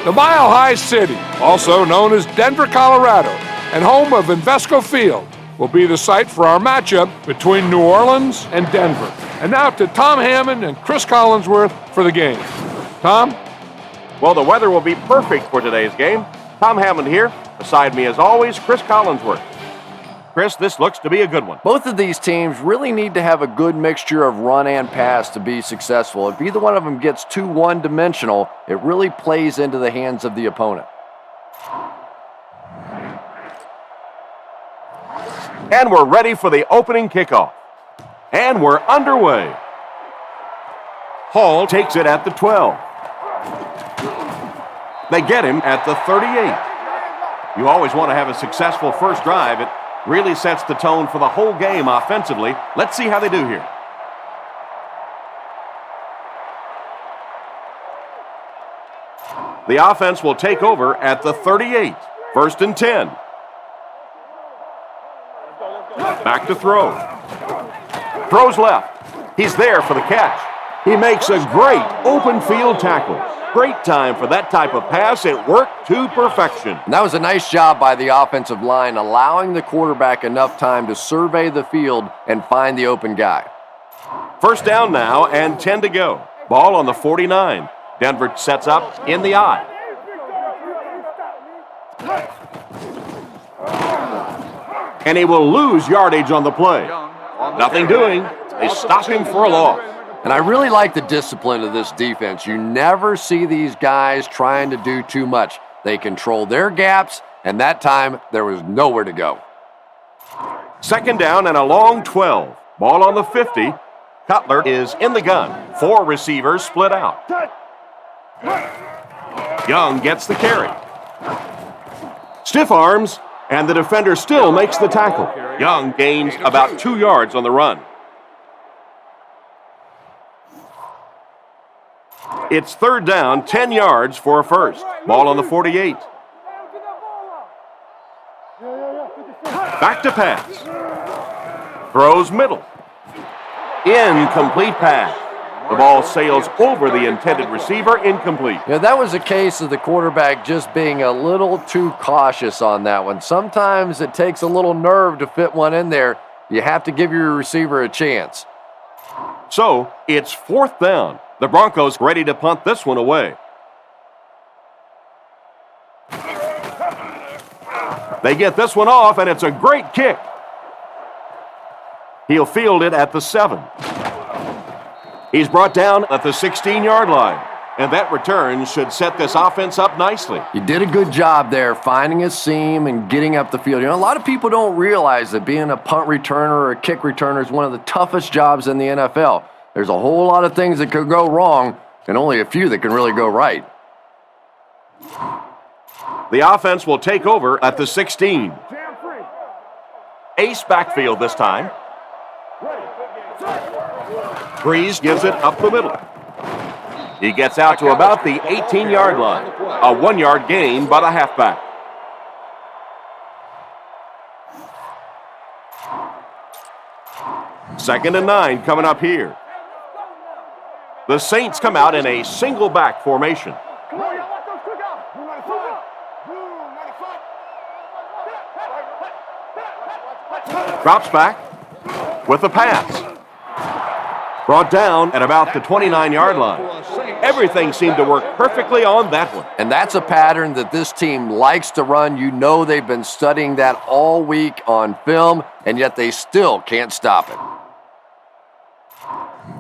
The Mile High City, also known as Denver, Colorado, and home of Invesco Field, will be the site for our matchup between New Orleans and Denver. And now to Tom Hammond and Chris Collinsworth for the game. Tom? Well, the weather will be perfect for today's game. Tom Hammond here. Beside me, as always, Chris Collinsworth. Chris, this looks to be a good one. Both of these teams really need to have a good mixture of run and pass to be successful. If either one of them gets too one-dimensional, it really plays into the hands of the opponent. And we're ready for the opening kickoff. And we're underway. Hall takes it at the 12. They get him at the 38. You always want to have a successful first drive. It really sets the tone for the whole game offensively. Let's see how they do here. The offense will take over at the 38. First and 10. Back to throw. Throws left. He's there for the catch. He makes a great open field tackle. Great time for that type of pass. It worked to perfection. And that was a nice job by the offensive line, allowing the quarterback enough time to survey the field and find the open guy. First down now and 10 to go. Ball on the 49. Denver sets up in the I. And he will lose yardage on the play. Nothing doing. They stop him for a loss. And I really like the discipline of this defense. You never see these guys trying to do too much. They control their gaps, and that time there was nowhere to go. Second down and a long 12. Ball on the 50. Cutler is in the gun. 4 receivers split out. Young gets the carry. Stiff arms, and the defender still makes the tackle. Young gains about 2 yards on the run. It's third down, 10 yards for a first. Ball on the 48. Back to pass. Throws middle. Incomplete pass. The ball sails over the intended receiver, incomplete. Yeah, that was a case of the quarterback just being a little too cautious on that one. Sometimes it takes a little nerve to fit one in there. You have to give your receiver a chance. So, it's fourth down. The Broncos ready to punt this one away. They get this one off, and it's a great kick. He'll field it at the 7. He's brought down at the 16-yard line, and that return should set this offense up nicely. You did a good job there finding a seam and getting up the field. You know, a lot of people don't realize that being a punt returner or a kick returner is one of the toughest jobs in the NFL. There's a whole lot of things that could go wrong and only a few that can really go right. The offense will take over at the 16. Ace backfield this time. Breeze gives it up the middle. He gets out to about the 18-yard line. A 1-yard gain by the halfback. Second and 9 coming up here. The Saints come out in a single back formation. Drops back with the pass. Brought down at about the 29-yard line. Everything seemed to work perfectly on that one. And that's a pattern that this team likes to run. You know they've been studying that all week on film, and yet they still can't stop it.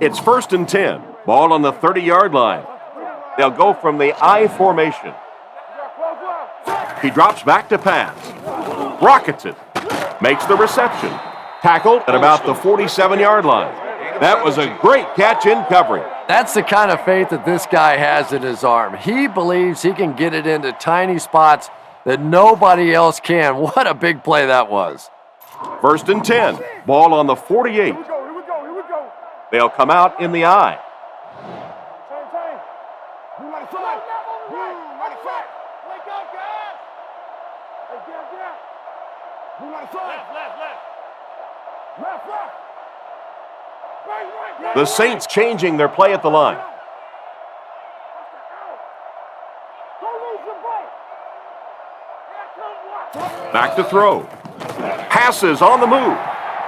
It's first and 10. Ball on the 30-yard line. They'll go from the I formation. He drops back to pass. Rockets it. Makes the reception. Tackled at about the 47-yard line. That was a great catch in coverage. That's the kind of faith that this guy has in his arm. He believes he can get it into tiny spots that nobody else can. What a big play that was. First and 10. Ball on the 48. They'll come out in the I. The Saints changing their play at the line. Back to throw. Passes on the move.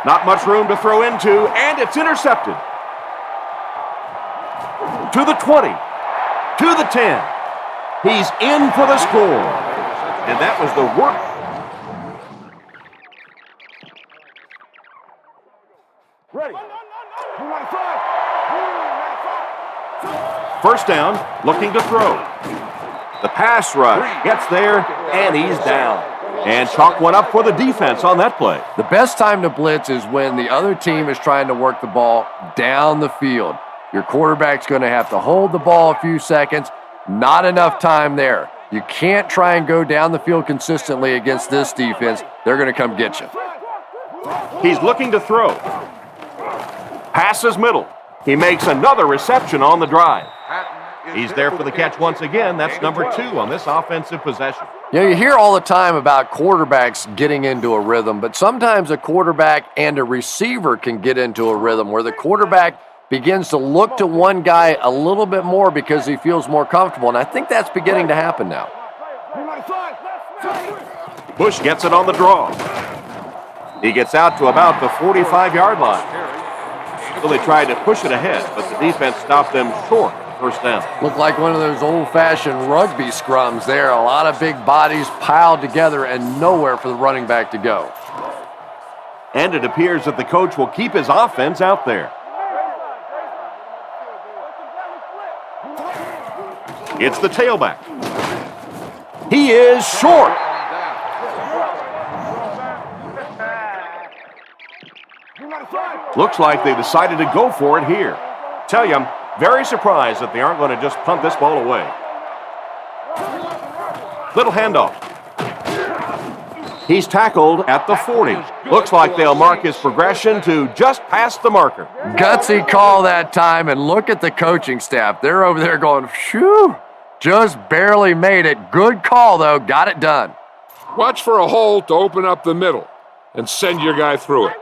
Not much room to throw into, and it's intercepted. To the 20. To the 10. He's in for the score. And that was the work. Ready. First down, looking to throw. The pass rush gets there, and he's down. And chalk one up for the defense on that play. The best time to blitz is when the other team is trying to work the ball down the field. Your quarterback's going to have to hold the ball a few seconds. Not enough time there. You can't try and go down the field consistently against this defense. They're going to come get you. He's looking to throw. Passes middle. He makes another reception on the drive. He's there for the catch once again. That's number 2 on this offensive possession. You hear all the time about quarterbacks getting into a rhythm, but sometimes a quarterback and a receiver can get into a rhythm where the quarterback begins to look to one guy a little bit more because he feels more comfortable, and I think that's beginning to happen now. Bush gets it on the draw. He gets out to about the 45-yard line. So they tried to push it ahead, but the defense stopped them short. First down. Looked like one of those old-fashioned rugby scrums there. A lot of big bodies piled together and nowhere for the running back to go. And it appears that the coach will keep his offense out there. It's the tailback. He is short. Looks like they decided to go for it here. Tell you, I'm very surprised that they aren't going to just punt this ball away. Little handoff. He's tackled at the 40. Looks like they'll mark his progression to just past the marker. Gutsy call that time, and look at the coaching staff. They're over there going, phew, just barely made it. Good call, though. Got it done. Watch for a hole to open up the middle and send your guy through it.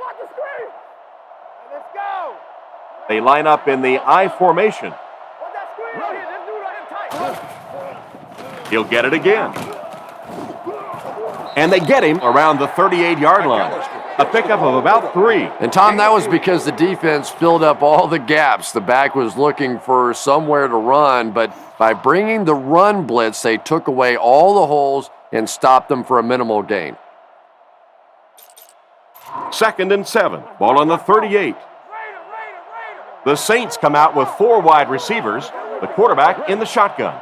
They line up in the I formation. He'll get it again. And they get him around the 38-yard line. A pickup of about 3. And, Tom, that was because the defense filled up all the gaps. The back was looking for somewhere to run, but by bringing the run blitz, they took away all the holes and stopped them for a minimal gain. 2nd and 7. Ball on the 38. The Saints come out with 4 wide receivers. The quarterback in the shotgun.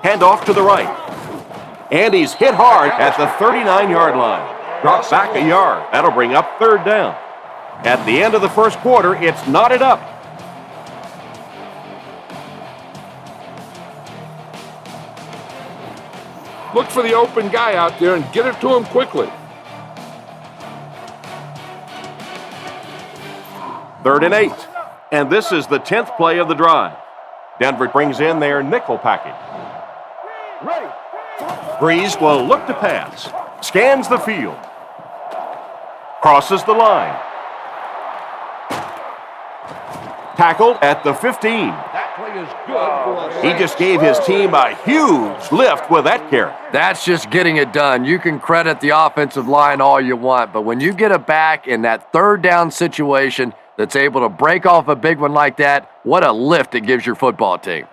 Handoff to the right. And he's hit hard at the 39-yard line. Drops back a yard. That'll bring up 3rd down. At the end of the first quarter, it's knotted up. Look for the open guy out there and get it to him quickly. 3rd and 8. And this is the 10th play of the drive. Denver brings in their nickel package. Breeze will look to pass. Scans the field. Crosses the line. Tackled at the 15. That play is good for He just gave his team a huge lift with that carry. That's just getting it done. You can credit the offensive line all you want, but when you get it back in that 3rd down situation that's able to break off a big one like that, what a lift it gives your football team.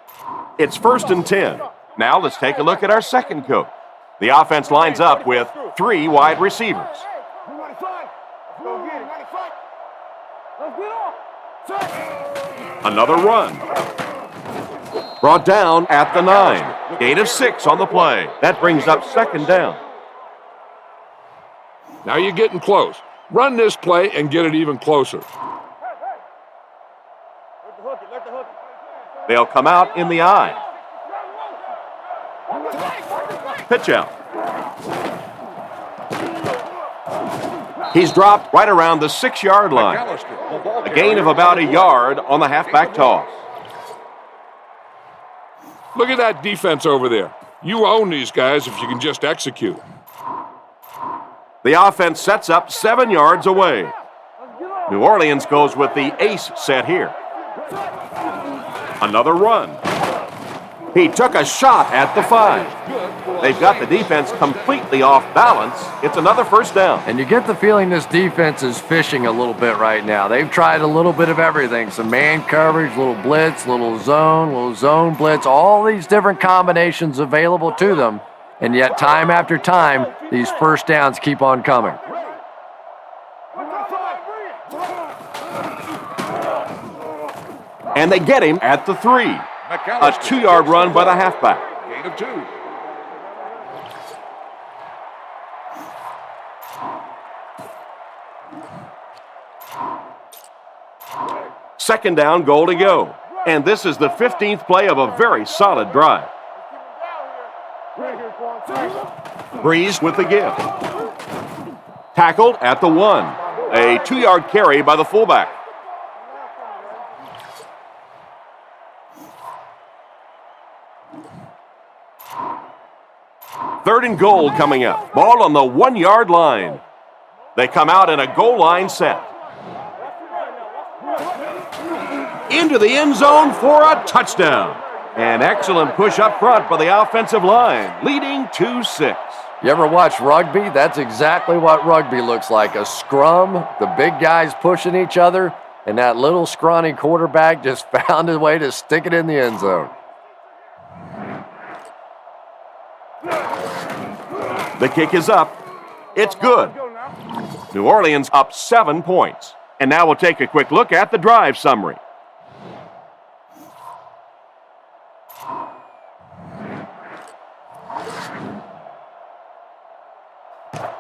It's 1st and 10. Now let's take a look at our second coach. The offense lines up with 3 wide receivers. Another run. Brought down at the 9. Gain of 6 on the play. That brings up 2nd down. Now you're getting close. Run this play and get it even closer. They'll come out in the I. Pitch out. He's dropped right around the 6-yard line. A gain of about a yard on the halfback toss. Look at that defense over there. You own these guys if you can just execute. The offense sets up 7 yards away. New Orleans goes with the ace set here. Another run. He took a shot at the 5. They've got the defense completely off balance. It's another first down. And you get the feeling this defense is fishing a little bit right now. They've tried a little bit of everything. Some man coverage, little zone blitz, all these different combinations available to them. And yet time after time, these first downs keep on coming. And they get him at the 3. A 2-yard run by the halfback. Gain of 2. Second down, goal to go. And this is the 15th play of a very solid drive. Breeze with the give. Tackled at the 1. A 2-yard carry by the fullback. Third and goal coming up. Ball on the 1-yard line. They come out in a goal line set. Into the end zone for a touchdown. An excellent push up front by the offensive line, leading 2-6. You ever watch rugby? That's exactly what rugby looks like. A scrum, the big guys pushing each other, and that little scrawny quarterback just found a way to stick it in the end zone. The kick is up. It's good. New Orleans up 7 points. And now we'll take a quick look at the drive summary.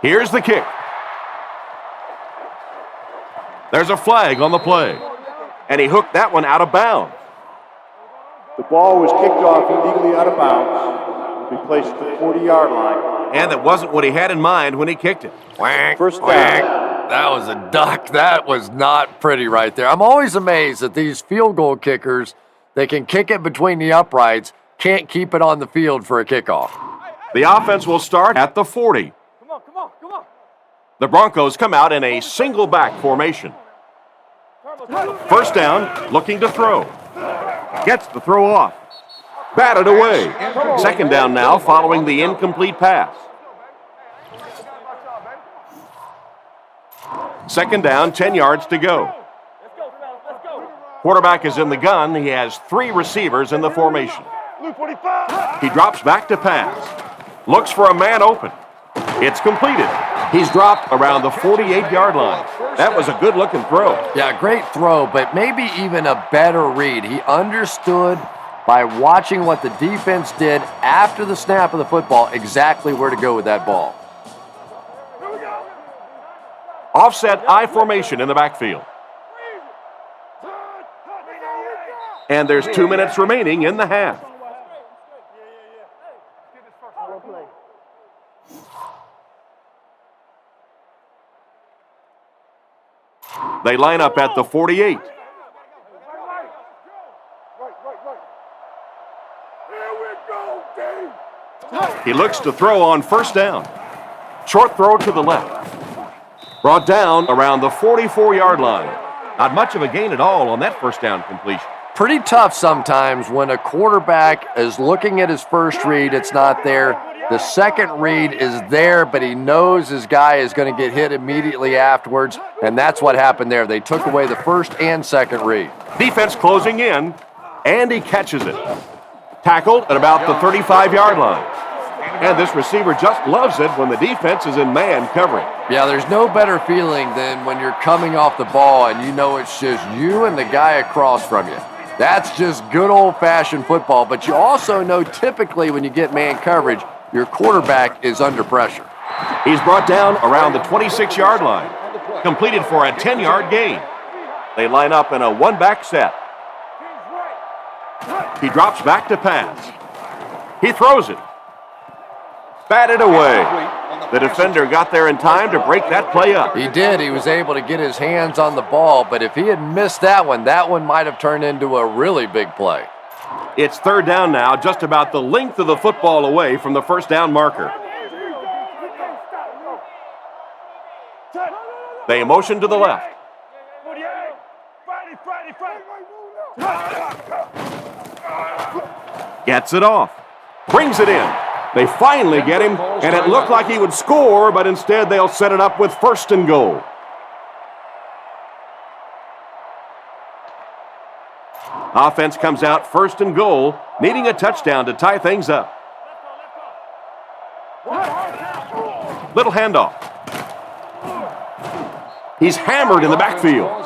Here's the kick. There's a flag on the play. And he hooked that one out of bounds. The ball was kicked off illegally out of bounds. Will be placed at the 40-yard line. And that wasn't what he had in mind when he kicked it. First down. That was a duck. That was not pretty right there. I'm always amazed that these field goal kickers, they can kick it between the uprights, can't keep it on the field for a kickoff. The offense will start at the 40. Come on. The Broncos come out in a single back formation. First down, looking to throw. Gets the throw off. Batted away. Second down now following the incomplete pass. Second down, 10 yards to go. Quarterback is in the gun. He has 3 receivers in the formation. He drops back to pass. Looks for a man open. It's completed. He's dropped around the 48-yard line. That was a good-looking throw. Yeah, great throw, but maybe even a better read. He understood by watching what the defense did after the snap of the football exactly where to go with that ball. Offset I formation in the backfield. And there's 2 minutes remaining in the half. They line up at the 48. He looks to throw on first down. Short throw to the left. Brought down around the 44-yard line. Not much of a gain at all on that first down completion. Pretty tough sometimes when a quarterback is looking at his first read, it's not there. The second read is there, but he knows his guy is going to get hit immediately afterwards, and that's what happened there. They took away the first and second read. Defense closing in, and he catches it. Tackled at about the 35-yard line. And this receiver just loves it when the defense is in man covering. Yeah, there's no better feeling than when you're coming off the ball and you know it's just you and the guy across from you. That's just good old-fashioned football, but you also know typically when you get man coverage, your quarterback is under pressure. He's brought down around the 26-yard line. Completed for a 10-yard gain. They line up in a one-back set. He drops back to pass. He throws it. Batted away. The defender got there in time to break that play up. He did. He was able to get his hands on the ball, but if he had missed that one might have turned into a really big play. It's third down now, just about the length of the football away from the first down marker. They motion to the left. Gets it off. Brings it in. They finally get him, and it looked like he would score, but instead they'll set it up with 1st and goal. Offense comes out 1st and goal, needing a touchdown to tie things up. Little handoff. He's hammered in the backfield.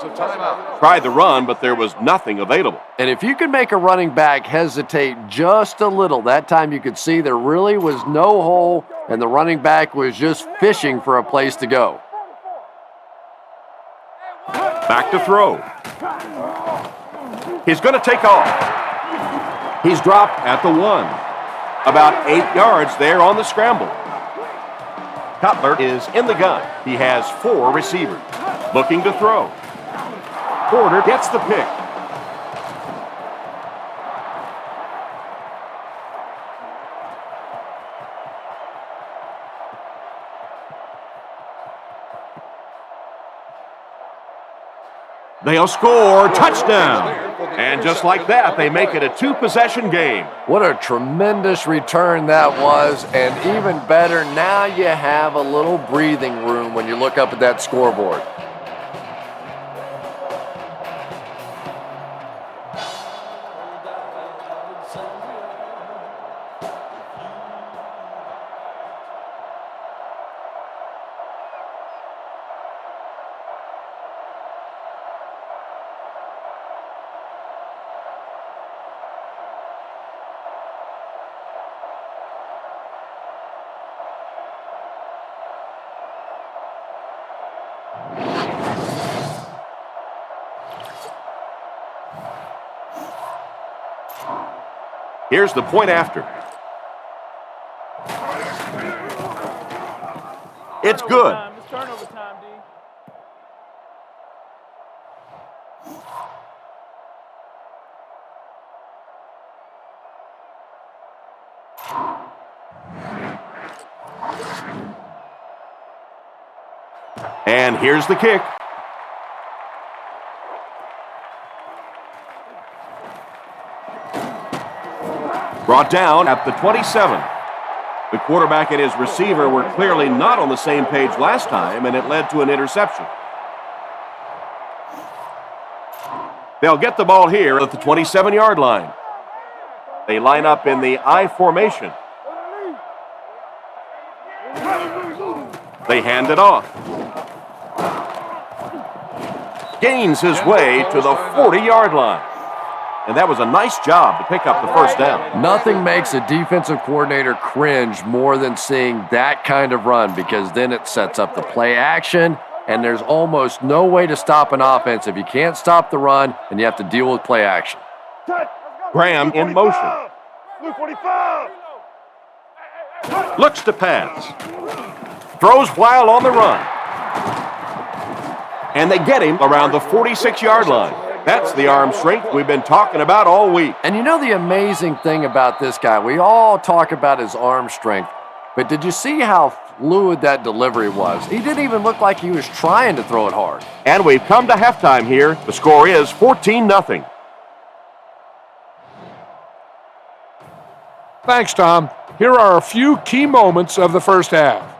Tried the run, but there was nothing available. And if you could make a running back hesitate just a little, that time you could see there really was no hole, and the running back was just fishing for a place to go. Back to throw. He's going to take off. He's dropped at the 1. About 8 yards there on the scramble. Cutler is in the gun. He has 4 receivers. Looking to throw. Porter gets the pick. They'll score. Touchdown. And just like that, they make it a 2-possession game. What a tremendous return that was, and even better, now you have a little breathing room when you look up at that scoreboard. Here's the point after. It's good. It's turnover time, D. And here's the kick. Brought down at the 27. The quarterback and his receiver were clearly not on the same page last time, and it led to an interception. They'll get the ball here at the 27-yard line. They line up in the I formation. They hand it off. Gains his way to the 40-yard line. And that was a nice job to pick up the first down. Nothing makes a defensive coordinator cringe more than seeing that kind of run, because then it sets up the play action, and there's almost no way to stop an offense if you can't stop the run and you have to deal with play action. Graham in motion. Looks to pass. Throws while on the run. And they get him around the 46-yard line. That's the arm strength we've been talking about all week. And you know the amazing thing about this guy, we all talk about his arm strength, but did you see how fluid that delivery was? He didn't even look like he was trying to throw it hard. And we've come to halftime here. The score is 14-0. Thanks, Tom. Here are a few key moments of the first half.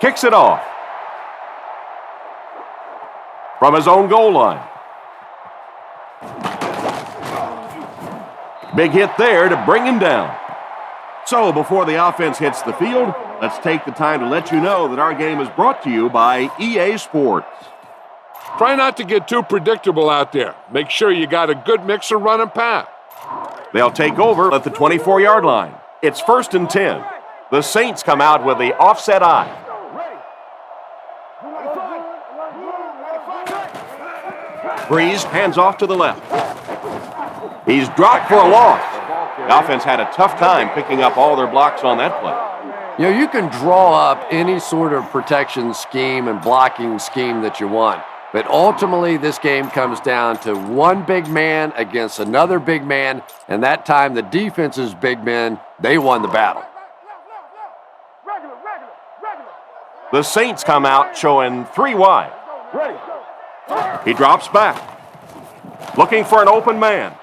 kicks it off. From his own goal line. Big hit there to bring him down. So before the offense hits the field, let's take the time to let you know that our game is brought to you by EA Sports. Try not to get too predictable out there. Make sure you got a good mix of run and pass. They'll take over at the 24-yard line. It's 1st and 10. The Saints come out with the offset I. Breeze hands off to the left. He's dropped for a loss. The offense had a tough time picking up all their blocks on that play. You know, you can draw up any sort of protection scheme and blocking scheme that you want. But ultimately, this game comes down to one big man against another big man, and that time the defense's big men, they won the battle. The Saints come out showing 3 wide. He drops back, looking for an open man.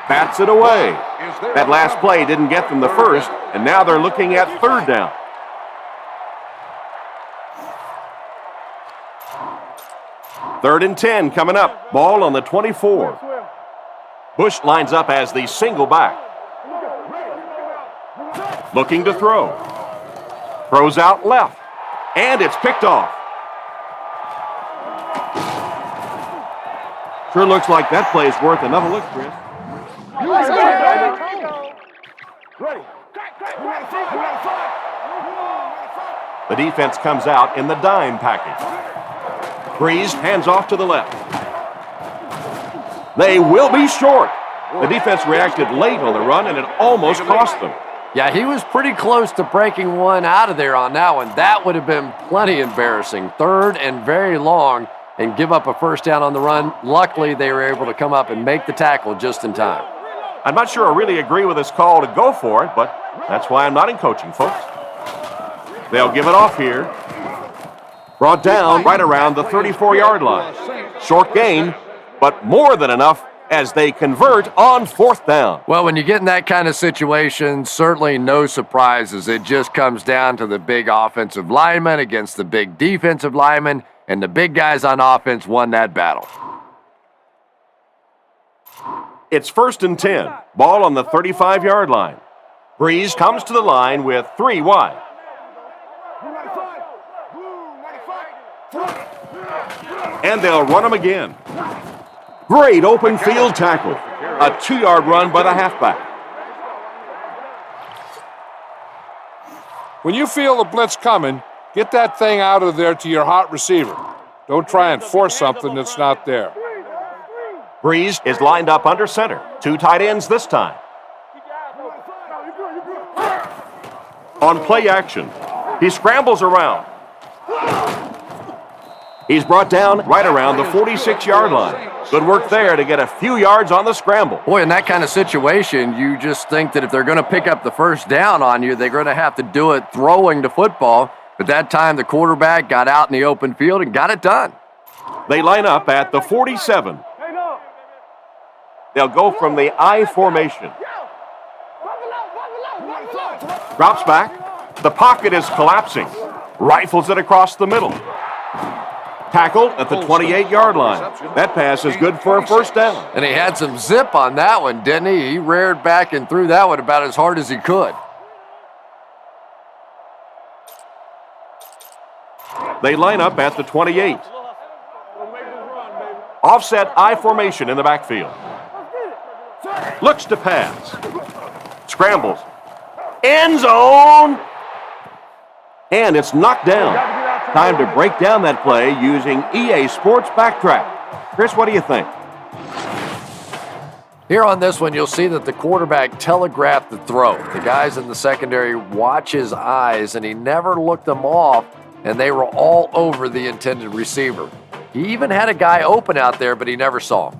Bats it away. That last play didn't get them the first, and now they're looking at 3rd down. Third and 10 coming up. Ball on the 24. Bush lines up as the single back. Looking to throw. Throws out left. And it's picked off. Sure looks like that play is worth another look, Chris. The defense comes out in the dime package. Breeze hands off to the left. They will be short. The defense reacted late on the run, and it almost cost them. Yeah, he was pretty close to breaking one out of there on that one. That would have been plenty embarrassing. 3rd and very long, and give up a 1st down on the run. Luckily, they were able to come up and make the tackle just in time. I'm not sure I really agree with this call to go for it, but that's why I'm not in coaching, folks. They'll give it off here. Brought down right around the 34-yard line. Short gain, but more than enough as they convert on 4th down. Well, when you get in that kind of situation, certainly no surprises. It just comes down to the big offensive lineman against the big defensive lineman, and the big guys on offense won that battle. It's 1st and 10. Ball on the 35-yard line. Breeze comes to the line with 3 wide. And they'll run him again. Great open field tackle. A 2-yard run by the halfback. When you feel the blitz coming, get that thing out of there to your hot receiver. Don't try and force something that's not there. Breeze is lined up under center. 2 tight ends this time. On play action, he scrambles around. He's brought down right around the 46-yard line. Good work there to get a few yards on the scramble. Boy, in that kind of situation, you just think that if they're going to pick up the 1st down on you, they're going to have to do it throwing the football. But that time, the quarterback got out in the open field and got it done. They line up at the 47. They'll go from the I formation. Drops back. The pocket is collapsing. Rifles it across the middle. Tackled at the 28-yard line. That pass is good for a 1st down. And he had some zip on that one, didn't he? He reared back and threw that one about as hard as he could. They line up at the 28. Offset I formation in the backfield. Looks to pass. Scrambles. End zone. And it's knocked down. Time to break down that play using EA Sports Backtrack. Chris, what do you think? Here on this one, you'll see that the quarterback telegraphed the throw. The guys in the secondary watch his eyes, and he never looked them off, and they were all over the intended receiver. He even had a guy open out there, but he never saw him.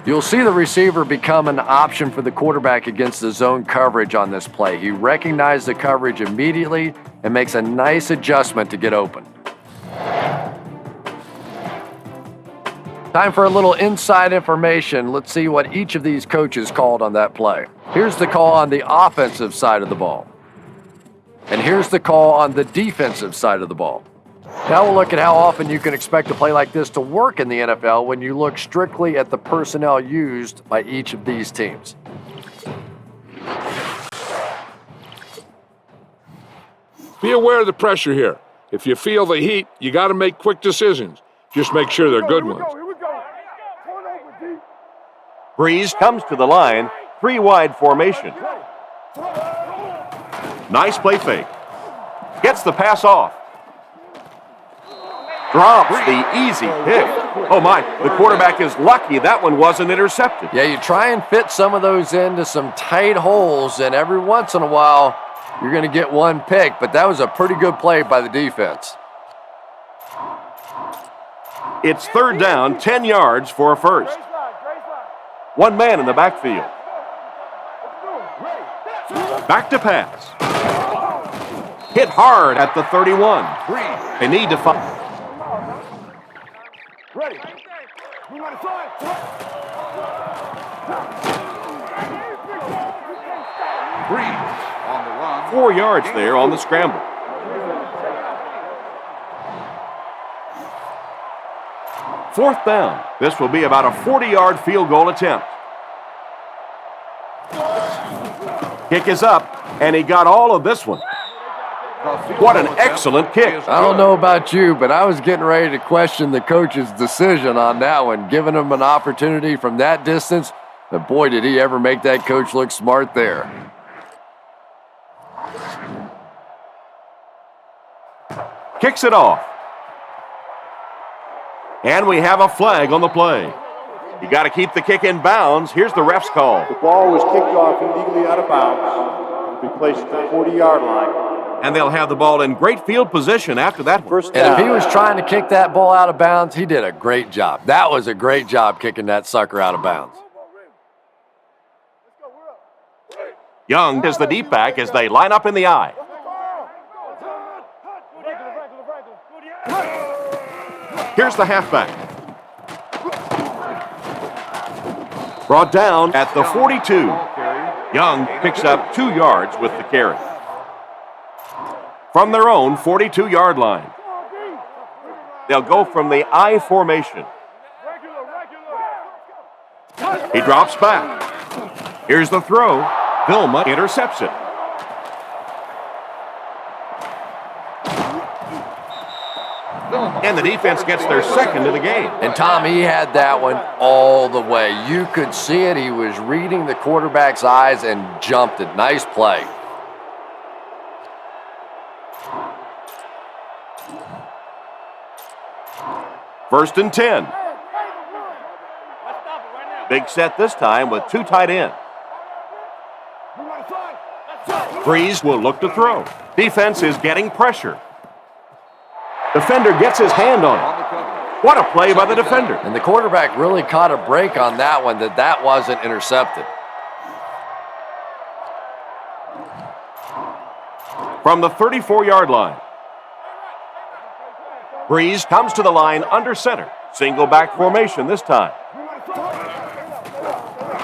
You'll see the receiver become an option for the quarterback against the zone coverage on this play. He recognized the coverage immediately and makes a nice adjustment to get open. Time for a little inside information. Let's see what each of these coaches called on that play. Here's the call on the offensive side of the ball. And here's the call on the defensive side of the ball. Now we'll look at how often you can expect a play like this to work in the NFL when you look strictly at the personnel used by each of these teams. Be aware of the pressure here. If you feel the heat, you got to make quick decisions. Just make sure they're good ones. Breeze comes to the line, 3-wide formation. Nice play fake. Gets the pass off. Drops the easy pick. Oh my, the quarterback is lucky that one wasn't intercepted. Yeah, you try and fit some of those into some tight holes, and every once in a while, you're going to get one pick, but that was a pretty good play by the defense. It's 3rd down, 10 yards for a first. One man in the backfield. Back to pass. Hit hard at the 31. They need to find. Ready. 4 yards there on the scramble. Fourth down. This will be about a 40-yard field goal attempt. Kick is up, and he got all of this one. What an excellent kick. I don't know about you, but I was getting ready to question the coach's decision on that one, giving him an opportunity from that distance. But boy, did he ever make that coach look smart there. Kicks it off. And we have a flag on the play. You got to keep the kick in bounds. Here's the ref's call. The ball was kicked off illegally out of bounds. It'll be placed at the 40-yard line. And they'll have the ball in great field position after that. First down. And if he was trying to kick that ball out of bounds, he did a great job. That was a great job kicking that sucker out of bounds. Young is the deep back as they line up in the eye. Here's the halfback. Brought down at the 42. Young picks up 2 yards with the carry. From their own 42-yard line. They'll go from the I formation. He drops back. Here's the throw. Vilma intercepts it. And the defense gets their second of the game. And Tom, he had that one all the way. You could see it. He was reading the quarterback's eyes and jumped it. Nice play. First and 10. Big set this time with 2 tight ends. Breeze will look to throw. Defense is getting pressure. Defender gets his hand on it. What a play by the defender. And the quarterback really caught a break on that one, that wasn't intercepted. From the 34-yard line. Breeze comes to the line under center. Single back formation this time.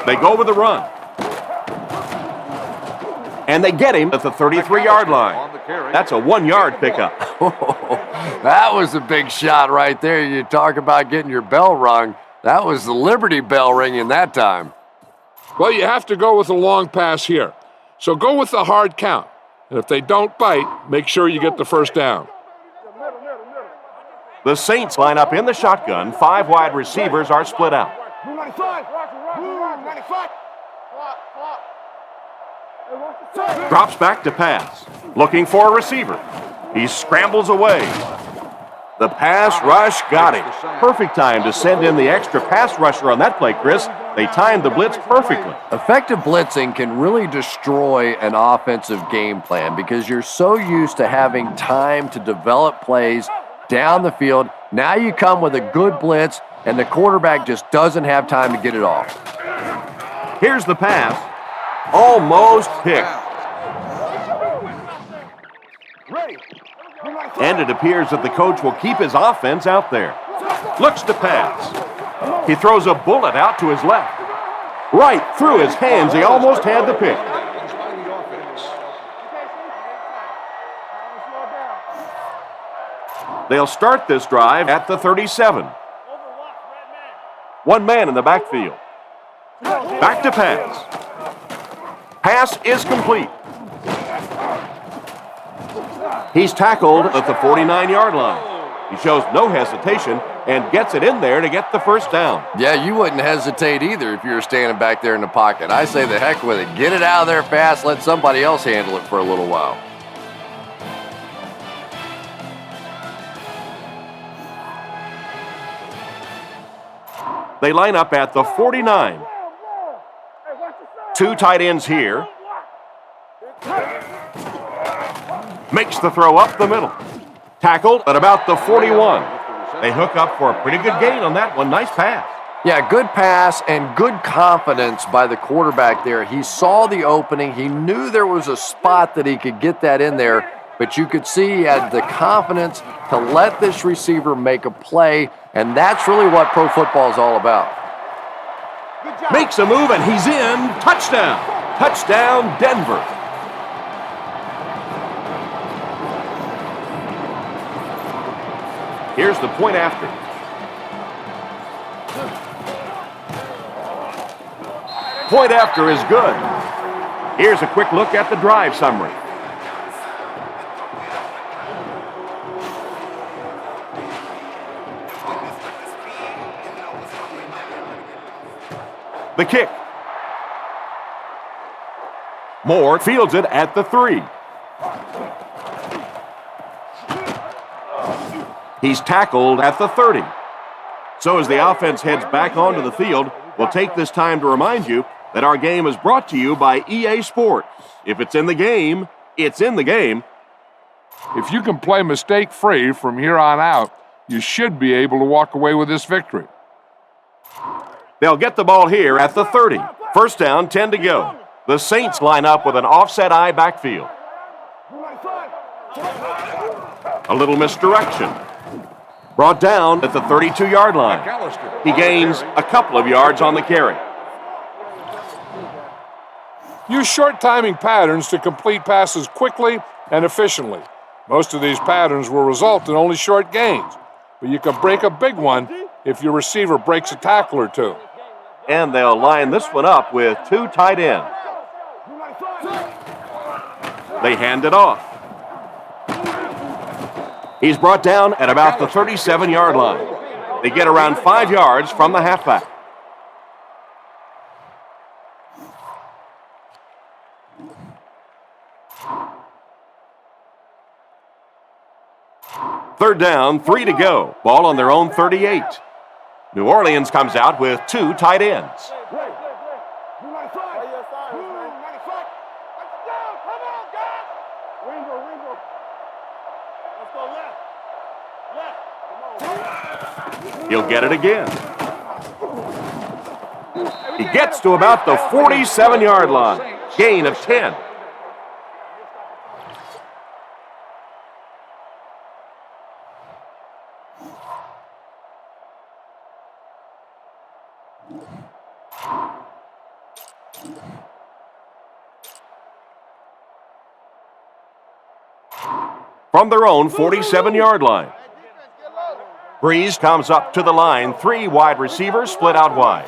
They go with the run. And they get him at the 33-yard line. That's a 1-yard pickup. That was a big shot right there. You talk about getting your bell rung. That was the Liberty Bell ringing that time. Well, you have to go with a long pass here. So go with the hard count. And if they don't bite, make sure you get the first down. The Saints line up in the shotgun. 5 wide receivers are split out. Drops back to pass. Looking for a receiver. He scrambles away. The pass rush got him. Perfect time to send in the extra pass rusher on that play, Chris. They timed the blitz perfectly. Effective blitzing can really destroy an offensive game plan because you're so used to having time to develop plays down the field. Now you come with a good blitz, and the quarterback just doesn't have time to get it off. Here's the pass. Almost picked. And it appears that the coach will keep his offense out there. Looks to pass. He throws a bullet out to his left. Right through his hands. He almost had the pick. They'll start this drive at the 37. One man in the backfield. Back to pass. Pass is complete. He's tackled at the 49-yard line. He shows no hesitation and gets it in there to get the first down. Yeah, you wouldn't hesitate either if you were standing back there in the pocket. I say the heck with it. Get it out of there fast. Let somebody else handle it for a little while. They line up at the 49. Two tight ends here. Makes the throw up the middle. Tackled at about the 41. They hook up for a pretty good gain on that one. Nice pass. Yeah, good pass and good confidence by the quarterback there. He saw the opening. He knew there was a spot that he could get that in there, but you could see he had the confidence to let this receiver make a play, and that's really what pro football is all about. Makes a move, and he's in. Touchdown. Touchdown, Denver. Here's the point after. Point after is good. Here's a quick look at the drive summary. The kick. Moore fields it at the 3. He's tackled at the 30. So as the offense heads back onto the field, we'll take this time to remind you that our game is brought to you by EA Sports. If it's in the game, it's in the game. If you can play mistake-free from here on out, you should be able to walk away with this victory. They'll get the ball here at the 30. First down, 10 to go. The Saints line up with an offset eye backfield. A little misdirection. Brought down at the 32-yard line. He gains a couple of yards on the carry. Use short timing patterns to complete passes quickly and efficiently. Most of these patterns will result in only short gains, but you can break a big one if your receiver breaks a tackle or two. And they'll line this one up with two tight ends. They hand it off. He's brought down at about the 37-yard line. They get around 5 yards from the halfback. Third down, 3 to go. Ball on their own 38. New Orleans comes out with two tight ends. He'll get it again. He gets to about the 47-yard line. Gain of 10. From their own 47-yard line. Breeze comes up to the line. 3 wide receivers split out wide.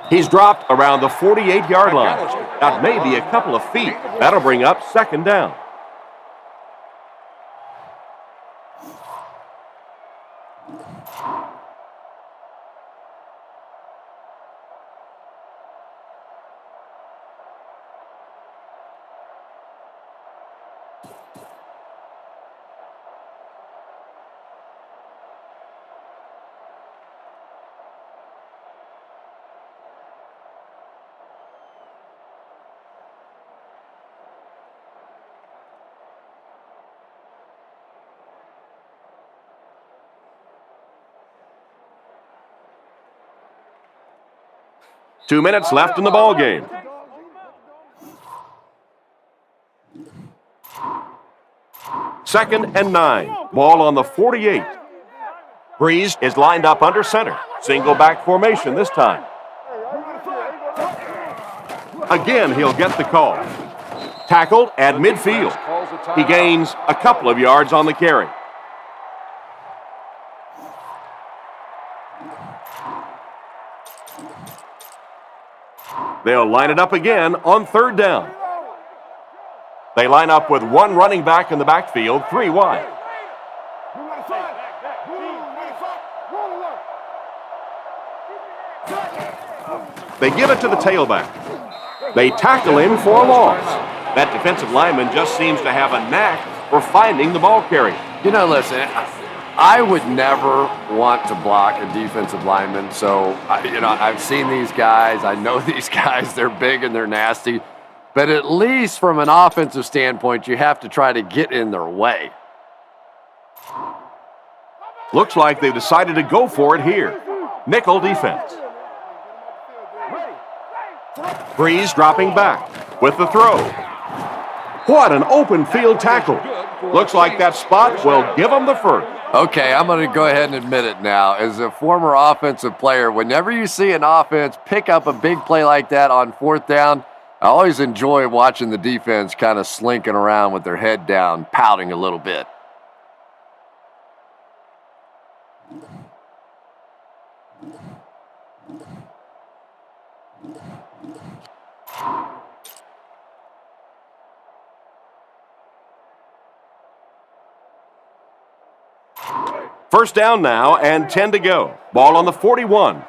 He's dropped around the 48-yard line. That may be a couple of feet. That'll bring up second down. 2 minutes left in the ball game. Second and 9. Ball on the 48. Breeze is lined up under center. Single back formation this time. Again, he'll get the call. Tackled at midfield. He gains a couple of yards on the carry. They'll line it up again on third down. They line up with one running back in the backfield, 3 wide. They give it to the tailback. They tackle him for a loss. That defensive lineman just seems to have a knack for finding the ball carrier. You know, listen, I would never want to block a defensive lineman. So, I've seen these guys. I know these guys. They're big and they're nasty. But at least from an offensive standpoint, you have to try to get in their way. Looks like they've decided to go for it here. Nickel defense. Breeze dropping back with the throw. What an open field tackle. Looks like that spot will give them the first. Okay, I'm going to go ahead and admit it now. As a former offensive player, whenever you see an offense pick up a big play like that on fourth down, I always enjoy watching the defense kind of slinking around with their head down, pouting a little bit. First down now and 10 to go. Ball on the 41.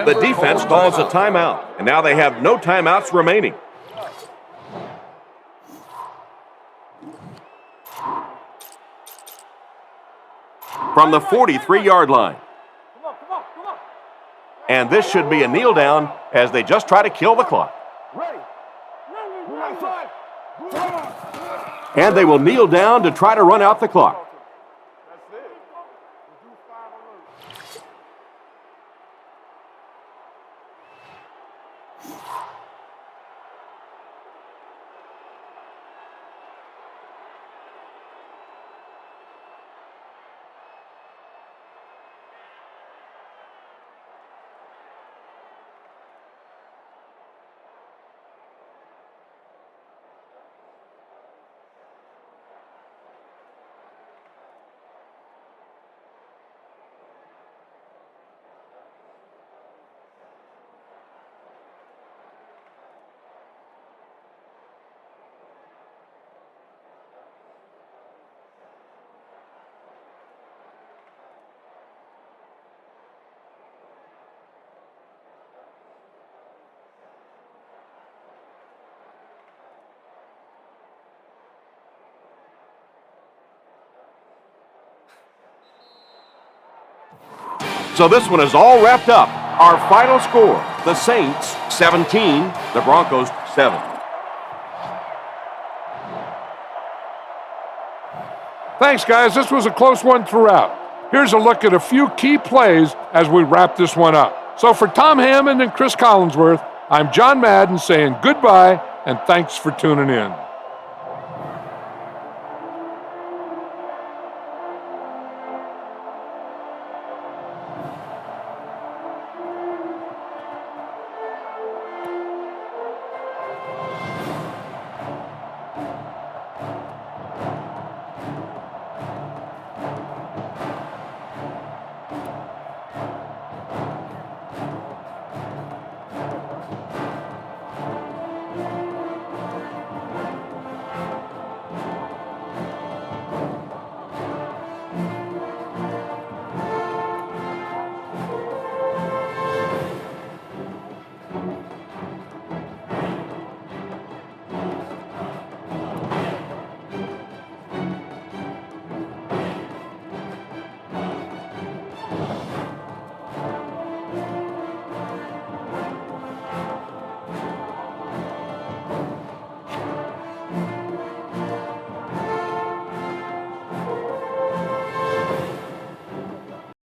The defense calls a timeout, and now they have no timeouts remaining. From the 43-yard line. And this should be a kneel down as they just try to kill the clock. And they will kneel down to try to run out the clock. So this one is all wrapped up. Our final score, the Saints 17, the Broncos 7. Thanks, guys. This was a close one throughout. Here's a look at a few key plays as we wrap this one up. So for Tom Hammond and Chris Collinsworth, I'm John Madden saying goodbye and thanks for tuning in.